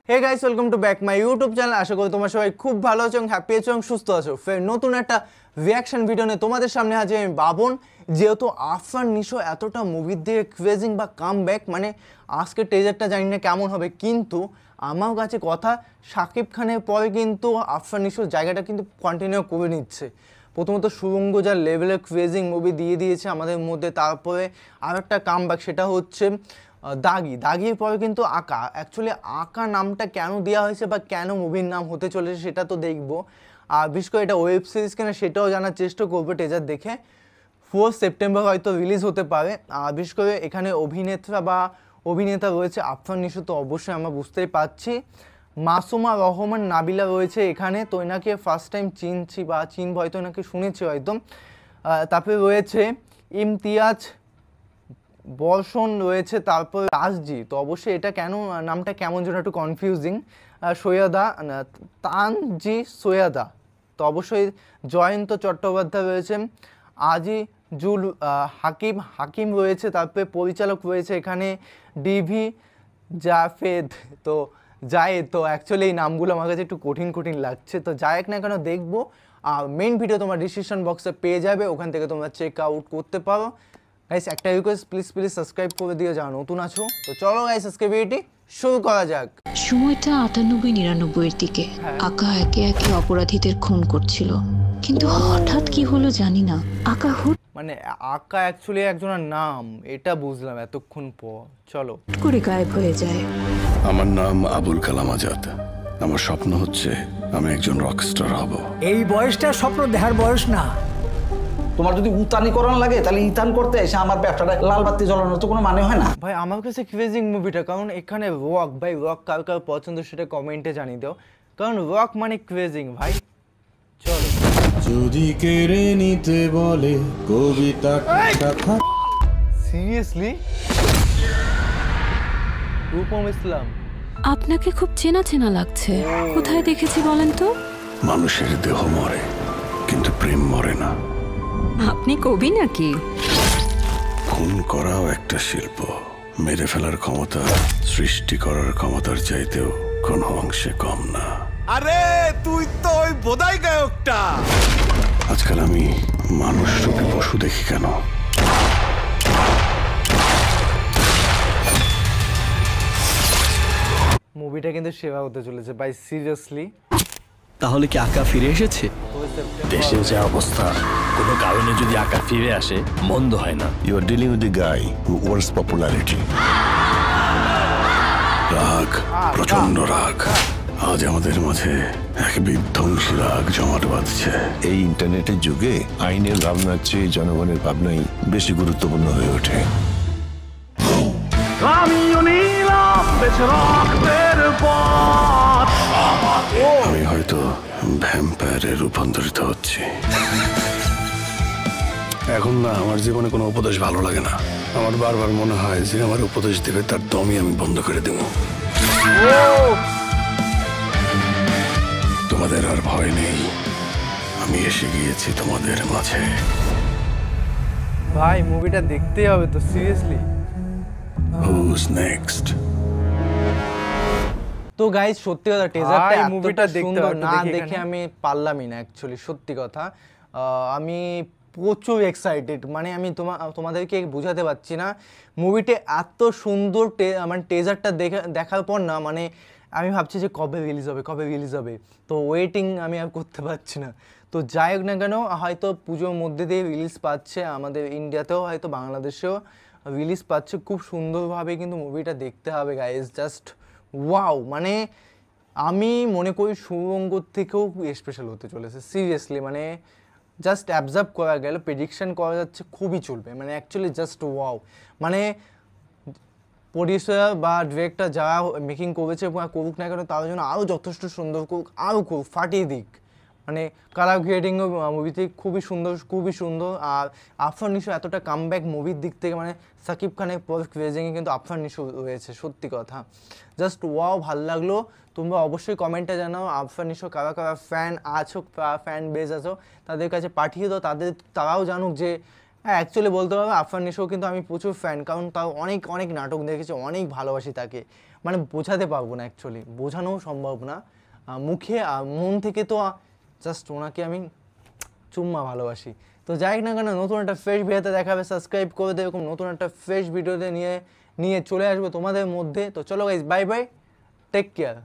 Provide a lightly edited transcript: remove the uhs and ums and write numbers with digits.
Hey guys, welcome to back my YouTube channel. আশা করি তোমরা সবাই খুব ভালো আছো এবং হ্যাপি আছো এবং সুস্থ আছো। ফের নতুন একটা রিয়াকশন ভিডিও নিয়ে তোমাদের সামনে হাজির আমি বাবন। যেহেতু আফরান নিশো এতটা মুভির দিকে ক্রেজিং বা কাম ব্যাক, মানে আজকে টেজারটা জানি না কেমন হবে, কিন্তু আমার কাছে কথা শাকিব খানের পরে কিন্তু আফরান নিশোর জায়গাটা কিন্তু কন্টিনিউ করে নিচ্ছে। প্রথমত সুরঙ্গ যা লেভেলের ক্রেজিং মুভি দিয়ে দিয়েছে আমাদের মধ্যে, তারপরে আর একটা কাম ব্যাক, সেটা হচ্ছে দাগির পরে কিন্তু আঁকা। অ্যাকচুয়ালি আঁকা নামটা কেন দেওয়া হয়েছে বা কেন মুভির নাম হতে চলেছে সেটা তো দেখবো, আর বিশেষ করে এটা ওয়েব সিরিজ কেনা সেটাও জানার চেষ্টা করবো টেজার দেখে। 4 সেপ্টেম্বর হয়তো রিলিজ হতে পারে। আর বিশেষ করে এখানে অভিনেতা বা অভিনেতা রয়েছে আফরান নিশো, তো অবশ্যই আমরা বুঝতেই পারছি। মাসুমা রহমান নাবিলা রয়েছে এখানে, তো এনাকে ফার্স্ট টাইম চিনছি বা চিনব, হয়তো এনাকে শুনেছি হয়তো। তারপরে রয়েছে ইমতিয়াজ বর্ষণ রয়েছে, তারপর রাজজি, তো অবশ্যই এটা কেন নামটা কেমন যেন একটু কনফিউজিং। সৈয়দা তানজি সৈয়দা, তো অবশ্যই জয়ন্ত চট্টোপাধ্যায় রয়েছে, আজিজুল হাকিম রয়েছে, তারপরে পরিচালক রয়েছে এখানে ডিভি জাফেদ। তো জায়েদ, তো অ্যাকচুয়ালি এই নামগুলো আমার কাছে একটু কঠিন লাগছে, তো যাই না কেন দেখবো। আর মেইন ভিডিও তোমার ডিসক্রিপশন বক্সে পেয়ে যাবে, ওখান থেকে তোমরা চেক আউট করতে পারো। গাইস একটা রিকোয়েস্ট, প্লিজ সাবস্ক্রাইব করে দিয়ে যাও নতুন আছো। তো চলো গাইস আজকে ভিডিওটি শুরু করা যাক। সময়টা 98-99 এর দিকে। আকা একে একে অপরাধীদের খুন করছিল, কিন্তু হঠাৎ কি হলো জানি না। আকা মানে আকা অ্যাকচুয়ালি একজনের নাম, এটা বুঝলাম এতক্ষণ পর। চলো করে গায়েব হয়ে যায়। আমার নাম আবুল কালাম আজাদ। আমার স্বপ্ন হচ্ছে আমি একজন রকস্টার হব। এই বয়সটা স্বপ্ন দেখার বয়স না। তোমার যদি উতানি করানো লাগে তাহলে ইতান করতে এসে আমার ব্যবসাটা লাল বাতি জ্বালানোর তো কোনো মানে হয় না ভাই। আমার কাছে ক্রেজিং মুভিটা, কারণ এখানে রক, ভাই রক কার কার পছন্দ সেটা কমেন্টে জানিয়ে দাও, কারণ রক মানে ক্রেজিং ভাই। চলো। যদি কেড়ে নিতে বলে কবিতা সিরিয়াসলি রূপম ইসলাম, আপনাকে খুব চেনা চেনা লাগছে। কোথায় দেখেছি বলেন তো? মানুষের দেহ মরে, কিন্তু প্রেম মরে না। আপনি কবি নাকি? খুন করাও একটা শিল্প। মেরে ফেলার ক্ষমতা সৃষ্টি করার ক্ষমতার চাইতেও কোনো অংশে কম না। আরে তুই তো ওই বোধাই গায়কটা। আজকাল আমি মানুষ রূপে পশু দেখি কেন? মুভিটা কিন্তু সেবা হতে চলেছে ভাই, সিরিয়াসলি। তাহলে কি আকা ফিরে এসেছে? দেশের যে অবস্থা, কোনো কারণে যদি আকা ফিরে আসে মন্দ হয় না। You are dealing with the guy who wants popularity. রাগ, প্রচন্ড রাগ। আজ আমাদের মাঝে এক বিধ্বংসী রাগ জমাট বাঁধছে। এই ইন্টারনেটের যুগে আইনের ভাবনার চেয়ে জনগণের ভাবনাই বেশি গুরুত্বপূর্ণ হয়ে ওঠে। আমি হয়তো ভ্যাম্পায়ারে রূপান্তরিত হচ্ছি। এখন না, আমার জীবনে কোনো উপদেশ ভালো লাগে না। আমার বারবার মনে হয় যে আমার উপদেশ দেবে তার দমই আমি বন্ধ করে দেব। তোমাদের আর ভয় নেই, আমি এসে গিয়েছি তোমাদের মাঝে। ভাই মুভিটা দেখতেই হবে তো, সিরিয়াসলি। Who's next? তো গাইস সত্যি কথা, টেজারটা মুভিটা সুন্দর না দেখে আমি পারলামই না অ্যাকচুয়ালি, সত্যি কথা। আমি প্রচুর এক্সাইটেড, মানে আমি তোমাদেরকে বোঝাতে পারছি না। মুভিটা এত সুন্দর, মানে টেজারটা দেখার পর না, মানে আমি ভাবছি যে কবে রিলিজ হবে। তো ওয়েটিং আমি আর করতে পারছি না। তো যাই হোক না কেন, হয়তো পুজোর মধ্যে দিয়ে রিলিজ পাচ্ছে আমাদের ইন্ডিয়াতেও, হয়তো বাংলাদেশেও রিলিজ পাচ্ছে। খুব সুন্দরভাবে কিন্তু মুভিটা দেখতে হবে গাইস, জাস্ট ওয়াও। মানে আমি মনে করি সুরঙ্গর থেকেও স্পেশাল হতে চলেছে, সিরিয়াসলি। মানে জাস্ট অ্যাবজার্ভ করা গেল, প্রেডিকশন করা যাচ্ছে খুবই চলবে, মানে অ্যাকচুয়ালি জাস্ট ওয়াও। মানে প্রডিউসার বা ডিরেক্টর যারা মেকিং করেছে করুক না কেন, তার জন্য আরও যথেষ্ট সুন্দর করুক, আরও করুক, ফাটিয়ে দিক। মানে কালার গ্রেডিংও মুভিতে খুবই সুন্দর। আর আফরান নিশো এতটা কামব্যাক মুভির দিক থেকে, মানে সাকিব খানের পর ক্রেজিংয়ে কিন্তু আফরান নিশো রয়েছে, সত্যি কথা। জাস্ট ওয়াও, ভাল লাগলো। তোমরা অবশ্যই কমেন্টে জানাও আফরান নিশো কারা ফ্যান আছো, ফ্যান বেজ আছো, তাদের কাছে পাঠিয়ে দাও, তারাও জানুক যে হ্যাঁ অ্যাকচুয়ালি বলতে হবে আফরান নিশো কিন্তু আমি প্রচুর ফ্যান, কারণ তাও অনেক অনেক নাটক দেখেছি, অনেক ভালোবাসি তাকে, মানে বোঝাতে পারবো না, অ্যাকচুয়ালি বোঝানোও সম্ভব না মুখে, মন থেকে তো জাস্ট ওনাকে আমি চুম্মা ভালোবাসি। তো যাই না কেন, নতুন একটা ফ্রেশ ভিডিওতে দেখাবে, সাবস্ক্রাইব করে দেবে, এরকম নতুন একটা ফ্রেশ ভিডিওতে নিয়ে চলে আসবো তোমাদের মধ্যে। তো চলো guys, bye bye, take care.